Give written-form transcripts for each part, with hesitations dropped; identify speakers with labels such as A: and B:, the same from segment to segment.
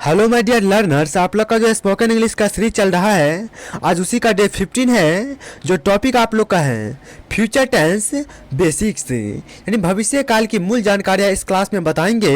A: Hello my dear learners, आप लोग का जो स्पोकन इंग्लिश का सीरीज चल रहा है, आज उसी का डे 15 है। जो टॉपिक आप लोग का है फ्यूचर टेंस बेसिक्स, यानी भविष्य काल की मूल जानकारियाँ इस क्लास में बताएंगे।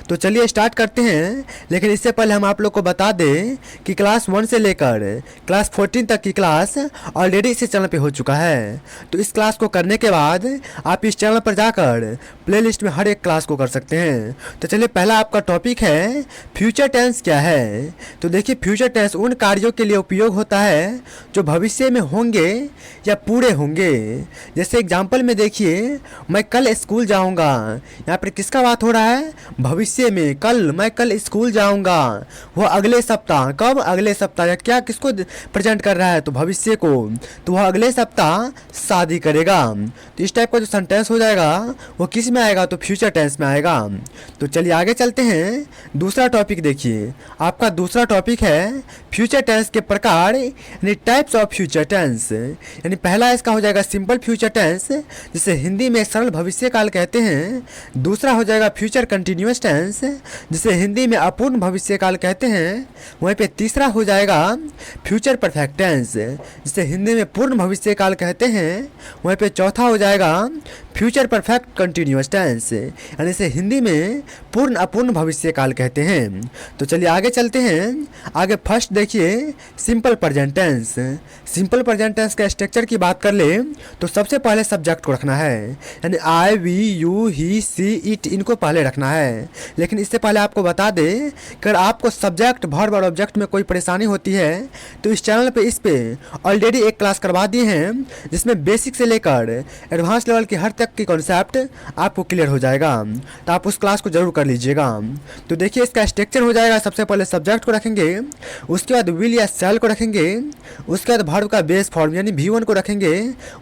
A: तो चलिए स्टार्ट करते हैं। लेकिन इससे पहले हम आप लोग को बता दें कि क्लास 1 से लेकर क्लास 14 तक की क्लास ऑलरेडी इस चैनल पे हो चुका है। तो इस क्लास को करने के बाद आप इस चैनल पर जाकर प्लेलिस्ट में हर एक क्लास को कर सकते हैं। तो चलिए, पहला आपका टॉपिक है फ्यूचर टेंस क्या है। तो देखिए, फ्यूचर टेंस उन कार्यों के लिए उपयोग होता है जो भविष्य में होंगे या पूरे होंगे। जैसे एग्जाम्पल में देखिए, मैं कल स्कूल जाऊंगा। यहाँ पर किसका बात हो रहा है? भविष्य में। कल, मैं कल स्कूल जाऊंगा। वो अगले सप्ताह। कब? अगले सप्ताह। या क्या किसको प्रेजेंट कर रहा है? तो भविष्य को। तो वह अगले सप्ताह शादी करेगा। तो इस टाइप का जो सेंटेंस हो जाएगा वो किस में आएगा? तो फ्यूचर टेंस में आएगा। तो चलिए आगे चलते हैं। दूसरा टॉपिक देखिए, आपका दूसरा टॉपिक है फ्यूचर टेंस के प्रकार, यानी टाइप्स ऑफ फ्यूचर टेंस। यानी पहला इसका हो जाएगा सिंपल फ्यूचर टेंस, जिसे हिंदी में सरल भविष्य काल कहते हैं। दूसरा हो जाएगा फ्यूचर कंटिन्यूअस टेंस, जिसे हिंदी में अपूर्ण भविष्य काल कहते हैं। वहीं पे तीसरा हो जाएगा फ्यूचर परफेक्ट टेंस, जिसे हिंदी में पूर्ण भविष्य काल कहते हैं। वहीं पे चौथा हो जाएगा फ्यूचर परफेक्ट कंटिन्यूअस टेंस, यानी इसे हिंदी में पूर्ण अपूर्ण भविष्य काल कहते हैं। तो चलिए आगे चलते हैं। आगे फर्स्ट देखिए simple present tense. Simple present tense का स्ट्रक्चर की बात कर ले तो सबसे पहले सब्जेक्ट को रखना है, यानी I, we, you, he, she, it, इनको पहले रखना है। लेकिन इससे पहले आपको बता दें कि अगर आपको सब्जेक्ट, वर्ब और ऑब्जेक्ट में कोई परेशानी होती है तो इस चैनल पे इस पे ऑलरेडी एक क्लास करवा दी है, जिसमें बेसिक से लेकर एडवांस लेवल के हर तक की कॉन्सेप्ट आपको क्लियर हो जाएगा। तो आप उस क्लास को जरूर कर लीजिएगा। तो देखिए, इसका स्ट्रक्चर हो जाएगा, सबसे पहले सब्जेक्ट को रखेंगे, उसके बाद विल या शैल को रखेंगे, उसके बाद वर्ब का बेस फॉर्म यानी V1 को रखेंगे,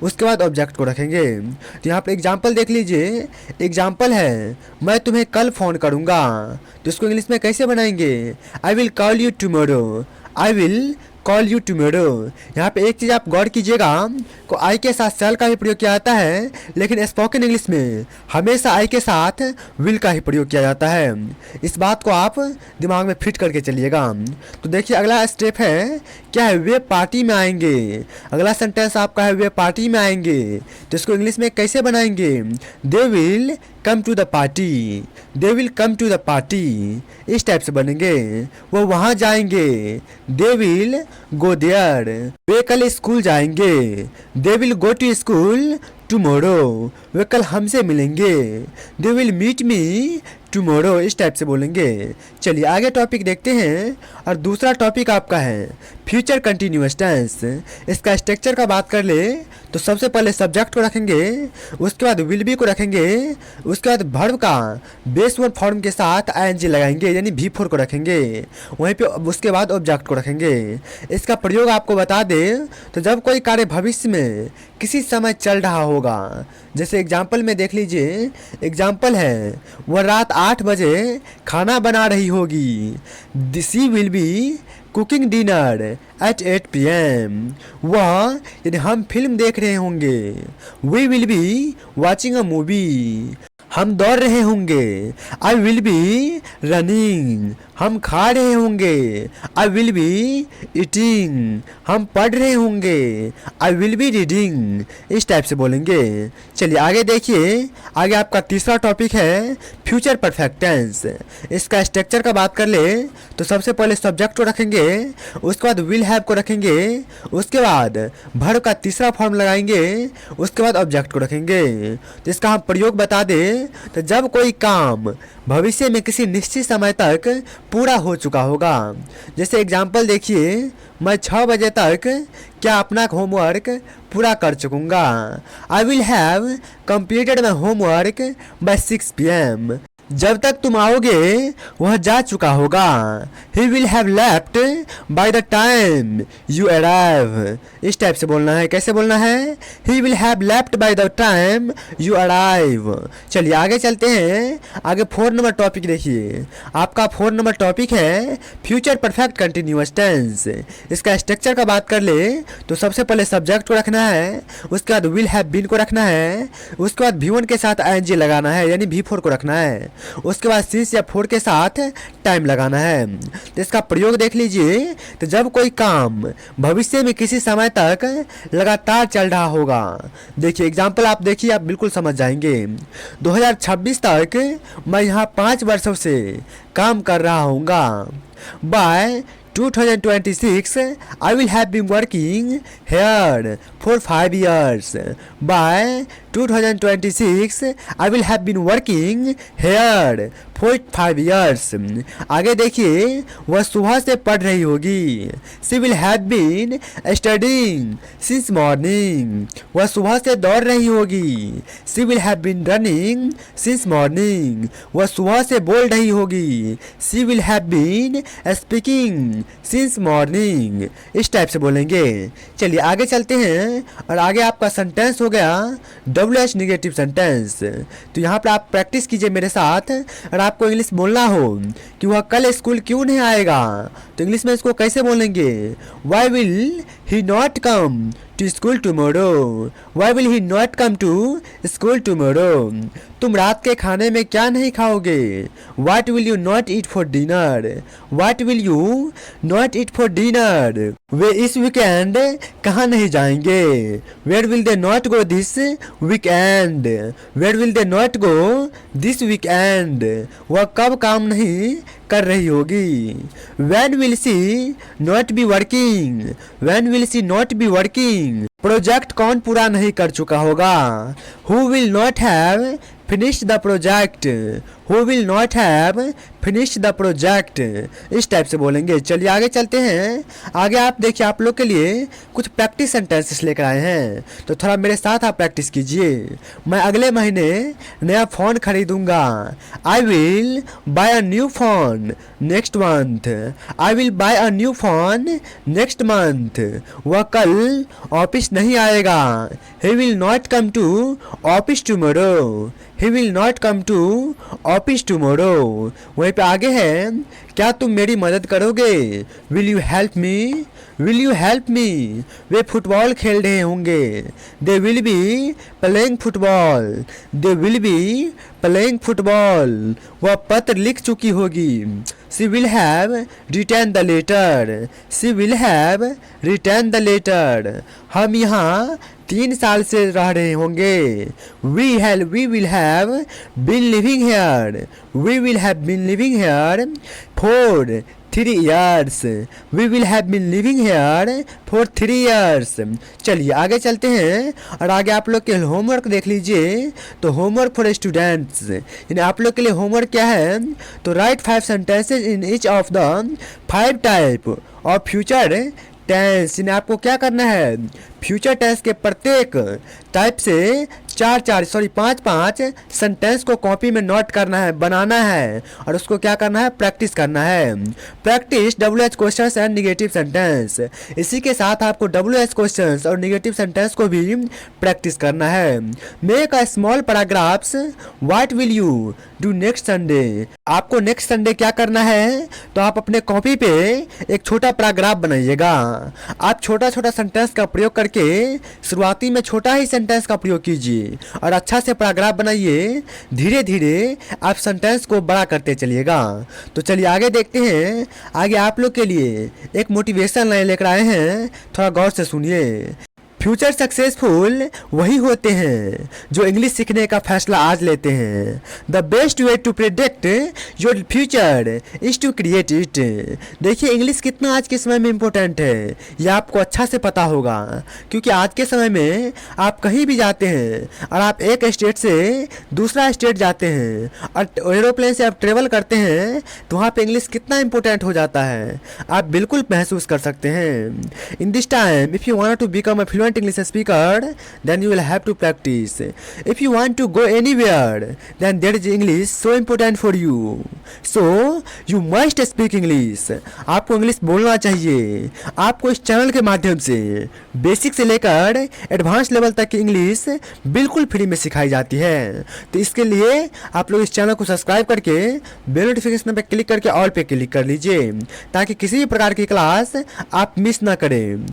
A: उसके बाद ऑब्जेक्ट को रखेंगे। तो यहाँ पर एग्जाम्पल देख लीजिए। एग्जाम्पल है, मैं तुम्हें कल फ़ोन करूँगा। तो इसको इंग्लिश में कैसे बनाएंगे? I will call you tomorrow. I will call you tomorrow. यहाँ पे एक चीज़ आप गौर कीजिएगा को आई के साथ शैल का ही प्रयोग किया जाता है, लेकिन स्पोकन इंग्लिश में हमेशा आई के साथ विल का ही प्रयोग किया जाता है। इस बात को आप दिमाग में फिट करके चलिएगा। तो देखिए, अगला स्टेप है क्या है? वे पार्टी में आएंगे। अगला सेंटेंस आपका है वे पार्टी में आएंगे। तो इसको इंग्लिश में कैसे बनाएंगे? They will come to the party. They will come to the party. इस टाइप से बनेंगे। वो वहाँ जाएंगे। They will go there. वे कल स्कूल जाएंगे। They will go to school tomorrow. वे कल हमसे मिलेंगे। They will meet me tomorrow. इस टाइप से बोलेंगे। चलिए आगे टॉपिक देखते हैं। और दूसरा टॉपिक आपका है फ्यूचर कंटिन्यूअस टेंस। इसका स्ट्रक्चर का बात कर ले तो सबसे पहले सब्जेक्ट को रखेंगे, उसके बाद विल बी को रखेंगे, उसके बाद वर्ब का बेस वन फॉर्म के साथ ING लगाएंगे, यानी V4 को रखेंगे। वहीं पे उसके बाद ऑब्जेक्ट को रखेंगे। इसका प्रयोग आपको बता दें तो जब कोई कार्य भविष्य में किसी समय चल रहा होगा, जैसे एग्जाम्पल में देख लीजिए। एग्जाम्पल है, वह रात 8 बजे खाना बना रही होगी। She will be cooking dinner at 8 PM। वह, यदि हम फिल्म देख रहे होंगे। We will be watching a movie. हम दौड़ रहे होंगे। I will be running. हम खा रहे होंगे। I will be eating. हम पढ़ रहे होंगे। I will be reading. इस टाइप से बोलेंगे। चलिए आगे देखिए। आगे आपका तीसरा टॉपिक है फ्यूचर परफेक्ट टेंस। इसका स्ट्रक्चर का बात कर ले तो सबसे पहले सब्जेक्ट को रखेंगे, उसके बाद विल हैव को रखेंगे, उसके बाद वर्ब का तीसरा फॉर्म लगाएंगे, उसके बाद ऑब्जेक्ट को रखेंगे। तो इसका हम प्रयोग बता दें तो जब कोई काम भविष्य में किसी निश्चित समय तक पूरा हो चुका होगा। जैसे एग्जाम्पल देखिए, मैं 6 बजे तक क्या अपना होमवर्क पूरा कर चुकूँगा। I will have completed my homework by 6 PM। जब तक तुम आओगे वह जा चुका होगा। He will have left by the time you arrive। इस टाइप से बोलना है। कैसे बोलना है? He will have left by the time you arrive। चलिए आगे चलते हैं। आगे 4 नंबर टॉपिक देखिए। आपका 4 नंबर टॉपिक है फ्यूचर परफेक्ट कंटिन्यूअस टेंस। इसका स्ट्रक्चर का बात कर ले तो सबसे पहले सब्जेक्ट को रखना है, उसके बाद विल हैव बीन को रखना है, उसके बाद V1 के साथ ING लगाना है, यानी V4 को रखना है। उसके बाद 6 या 4 के साथ टाइम लगाना है। तो इसका प्रयोग देख लीजिए। तो जब कोई काम भविष्य में किसी समय तक लगातार चल रहा होगा, देखिए एग्जाम्पल आप देखिए, आप बिल्कुल समझ जाएंगे। 2026 तक मैं यहाँ 5 वर्षों से काम कर रहा हूँगा। By 2026 I will have been working here for 5 years. By 2026 I will have been working here for 5 years. आगे देखिए, वह सुबह से पढ़ रही होगी। She will have been studying since morning. वह सुबह से दौड़ रही होगी। She will have been running since morning. वह सुबह से बोल रही होगी। She will have been speaking since morning. इस टाइप से बोलेंगे। चलिए आगे चलते हैं, और आगे आपका सेंटेंस हो गया WH निगेटिव सेंटेंस। तो यहाँ पर आप प्रैक्टिस कीजिए मेरे साथ। और आपको इंग्लिश बोलना हो कि वह कल स्कूल क्यों नहीं आएगा, तो इंग्लिश में इसको कैसे बोलेंगे? Why will he not come to school tomorrow? Why will he not come to school tomorrow? तुम रात के खाने में क्या नहीं खाओगे? What will you not eat for dinner? What will you not eat for dinner? वे इस वीकेंड कहाँ नहीं जाएंगे? Where will they not go this weekend? Where will they not go this weekend? वह कब काम नहीं कर रही होगी? When will she not be working? When will she not be working? Project कौन पूरा नहीं कर चुका होगा? Who will not have finished the project? Who will not have finished the project? इस टाइप से बोलेंगे। चलिए आगे चलते हैं। आगे आप देखिए, आप लोग के लिए कुछ प्रैक्टिस सेंटेंसेस लेकर आए हैं, तो थोड़ा मेरे साथ आप प्रैक्टिस कीजिए। मैं अगले महीने नया phone खरीदूंगा। I will buy a new phone next month. I will buy a new phone next month. वह कल ऑफिस नहीं आएगा। He will not come to office tomorrow. He will not come to office tomorrow. वहीं पे आगे है, क्या तुम मेरी मदद करोगे? Will you help me? Will you help me? Way football खेल रहे होंगे। They will be playing football. They will be playing football. वह पत्र लिख चुकी होगी। She will have written the letter. She will have written the letter. हम यहाँ 3 साल से रह रहे होंगे। We will have been living here. We will have been living here for 3 years. We will have been living here for 3 years. चलिए आगे चलते हैं, और आगे आप लोग के होमवर्क देख लीजिए। तो होमवर्क फॉर स्टूडेंट्स, यानी आप लोग के लिए होमवर्क क्या है? तो write 5 sentences in each of the 5 type of future tense. यानी आपको क्या करना है? फ्यूचर टेंस के प्रत्येक टाइप से 5 सेंटेंस को कॉपी में नोट करना है, बनाना है, और उसको क्या करना है? प्रैक्टिस करना है। Practice WH questions and negative sentence. इसी के साथ आपको WH क्वेश्चंस और निगेटिव सेंटेंस को भी प्रैक्टिस करना है। Make a small paragraphs. What will you do next Sunday? आपको नेक्स्ट संडे क्या करना है? तो आप अपने कॉपी पे एक छोटा पैराग्राफ बनाइएगा। आप छोटा छोटा सेंटेंस का प्रयोग करके शुरुआती में छोटा ही सेंटेंस का प्रयोग कीजिए, और अच्छा से पैराग्राफ बनाइए। धीरे धीरे आप सेंटेंस को बड़ा करते चलिएगा। तो चलिए आगे देखते हैं। आगे आप लोग के लिए एक मोटिवेशन लाइन लेकर आए हैं, थोड़ा गौर से सुनिए। फ्यूचर सक्सेसफुल वही होते हैं जो इंग्लिश सीखने का फैसला आज लेते हैं। The best way to predict your future is to create it. देखिए इंग्लिश कितना आज के समय में इम्पोर्टेंट है, यह आपको अच्छा से पता होगा, क्योंकि आज के समय में आप कहीं भी जाते हैं और आप एक स्टेट से दूसरा स्टेट जाते हैं और एरोप्लेन से आप ट्रेवल करते हैं, तो वहाँ पे इंग्लिश कितना इम्पोर्टेंट हो जाता है आप बिल्कुल महसूस कर सकते हैं। In this time if you want to become a fluent English speaker, then you will have to practice. If you want to go anywhere, then there is English so important for you. So you must speak English. आपको English बोलना चाहिए। आपको इस channel के माध्यम से basic से लेकर एडवांस लेवल तक की इंग्लिश बिल्कुल फ्री में सिखाई जाती है। तो इसके लिए आप लोग इस चैनल को सब्सक्राइब करके बेल नोटिफिकेशन पे क्लिक करके ऑल पे क्लिक कर लीजिए, ताकि किसी भी प्रकार की क्लास आप मिस ना करें।